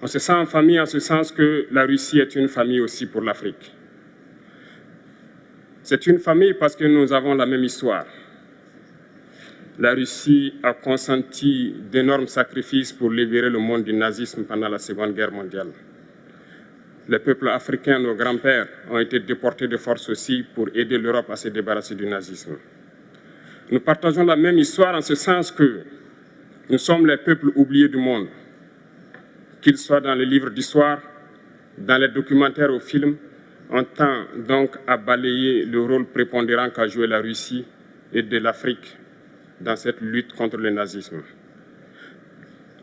On se sent en famille en ce sens que la Russie est une famille aussi pour l'Afrique. C'est une famille parce que nous avons la même histoire. La Russie a consenti d'énormes sacrifices pour libérer le monde du nazisme pendant la Seconde Guerre mondiale. Les peuples africains, nos grands-pères, ont été déportés de force aussi pour aider l'Europe à se débarrasser du nazisme. Nous partageons la même histoire en ce sens que nous sommes les peuples oubliés du monde, qu'ils soient dans les livres d'histoire, dans les documentaires ou films. On tend donc à balayer le rôle prépondérant qu'a joué la Russie et de l'Afrique dans cette lutte contre le nazisme.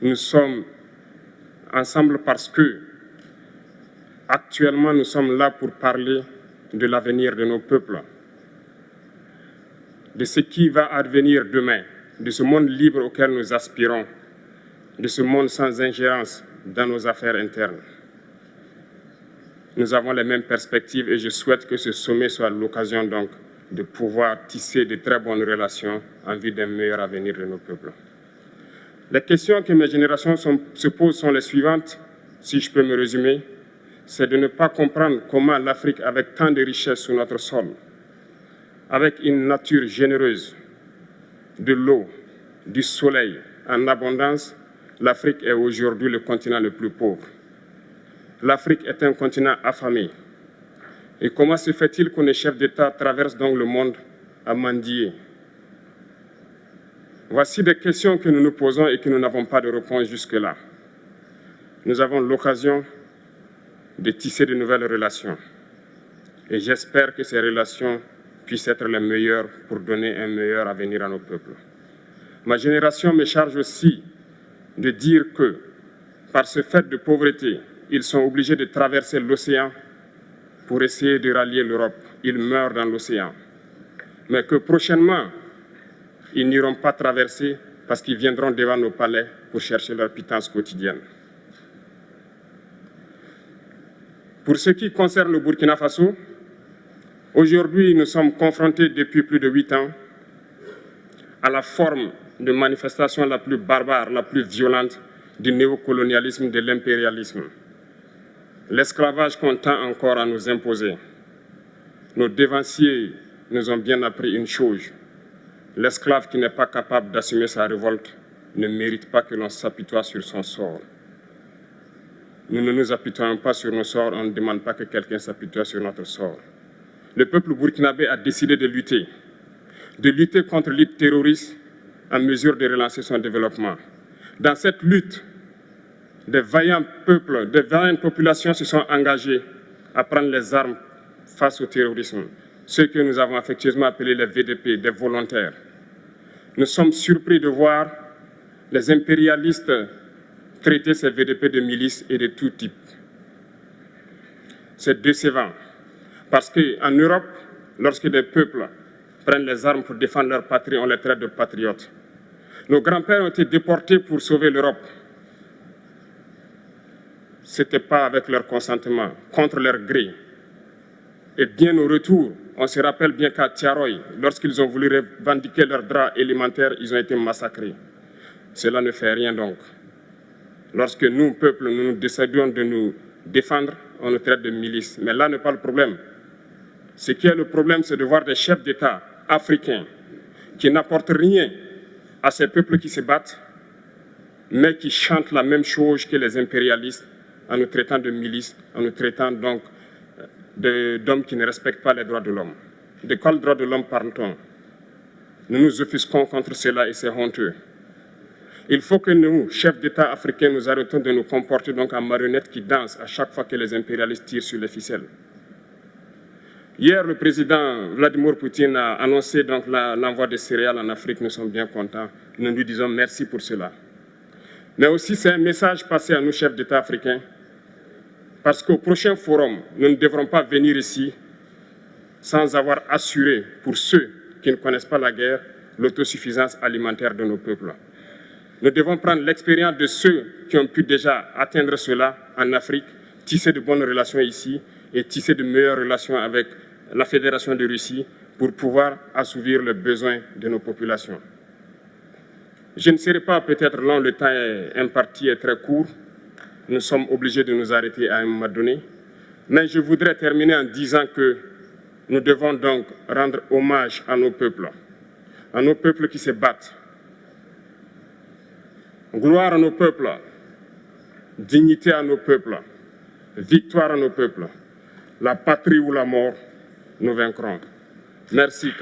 Nous sommes ensemble parce que, actuellement, nous sommes là pour parler de l'avenir de nos peuples, de ce qui va advenir demain, de ce monde libre auquel nous aspirons, de ce monde sans ingérence dans nos affaires internes. Nous avons les mêmes perspectives et je souhaite que ce sommet soit l'occasion donc de pouvoir tisser de très bonnes relations en vue d'un meilleur avenir de nos peuples. Les questions que mes générations se posent sont les suivantes, si je peux me résumer. C'est de ne pas comprendre comment l'Afrique, avec tant de richesses sur notre sol, avec une nature généreuse, de l'eau, du soleil en abondance, l'Afrique est aujourd'hui le continent le plus pauvre. L'Afrique est un continent affamé. Et comment se fait-il que les chefs d'État traversent donc le monde à mendier? Voici des questions que nous nous posons et que nous n'avons pas de réponse jusque-là. Nous avons l'occasion de tisser de nouvelles relations. Et j'espère que ces relations puissent être les meilleures pour donner un meilleur avenir à nos peuples. Ma génération me charge aussi de dire que, par ce fait de pauvreté, ils sont obligés de traverser l'océan pour essayer de rallier l'Europe. Ils meurent dans l'océan. Mais que prochainement, ils n'iront pas traverser parce qu'ils viendront devant nos palais pour chercher leur pitance quotidienne. Pour ce qui concerne le Burkina Faso, aujourd'hui, nous sommes confrontés depuis plus de 8 ans à la forme de manifestation la plus barbare, la plus violente du néocolonialisme, de l'impérialisme. L'esclavage qu'on tend encore à nous imposer. Nos dévanciers nous ont bien appris une chose. L'esclave qui n'est pas capable d'assumer sa révolte ne mérite pas que l'on s'apitoie sur son sort. Nous ne nous apitoyons pas sur nos sorts, on ne demande pas que quelqu'un s'apitoie sur notre sort. Le peuple burkinabé a décidé de lutter contre l'île terroriste en mesure de relancer son développement. Dans cette lutte, des vaillants peuples, des vaillantes populations se sont engagées à prendre les armes face au terrorisme, ceux que nous avons affectueusement appelés les VDP, des volontaires. Nous sommes surpris de voir les impérialistes traiter ces VDP de milices et de tout type. C'est décevant, parce qu'en Europe, lorsque des peuples prennent les armes pour défendre leur patrie, on les traite de patriotes. Nos grands-pères ont été déportés pour sauver l'Europe. Ce n'était pas avec leur consentement, contre leur gré. Et bien au retour, on se rappelle bien qu'à Tiaroy, lorsqu'ils ont voulu revendiquer leurs droits élémentaires, ils ont été massacrés. Cela ne fait rien donc. Lorsque nous, peuple, nous décidons de nous défendre, on nous traite de milices. Mais là n'est pas le problème. Ce qui est le problème, c'est de voir des chefs d'État africains qui n'apportent rien à ces peuples qui se battent, mais qui chantent la même chose que les impérialistes en nous traitant de milices, en nous traitant donc d'hommes qui ne respectent pas les droits de l'homme. De quels droits de l'homme parle-t-on? Nous nous offusquons contre cela et c'est honteux. Il faut que nous, chefs d'État africains, nous arrêtons de nous comporter donc en marionnettes qui dansent à chaque fois que les impérialistes tirent sur les ficelles. Hier, le président Vladimir Poutine a annoncé donc l'envoi de céréales en Afrique. Nous sommes bien contents. Nous lui disons merci pour cela. Mais aussi, c'est un message passé à nous, chefs d'État africains, parce qu'au prochain forum, nous ne devrons pas venir ici sans avoir assuré, pour ceux qui ne connaissent pas la guerre, l'autosuffisance alimentaire de nos peuples. Nous devons prendre l'expérience de ceux qui ont pu déjà atteindre cela en Afrique, tisser de bonnes relations ici et tisser de meilleures relations avec la Fédération de Russie pour pouvoir assouvir les besoins de nos populations. Je ne serai pas peut-être long, le temps imparti est très court. nous sommes obligés de nous arrêter à un moment donné. Mais je voudrais terminer en disant que nous devons donc rendre hommage à nos peuples qui se battent. Gloire à nos peuples, dignité à nos peuples, victoire à nos peuples. La patrie ou la mort, nous vaincrons. Merci.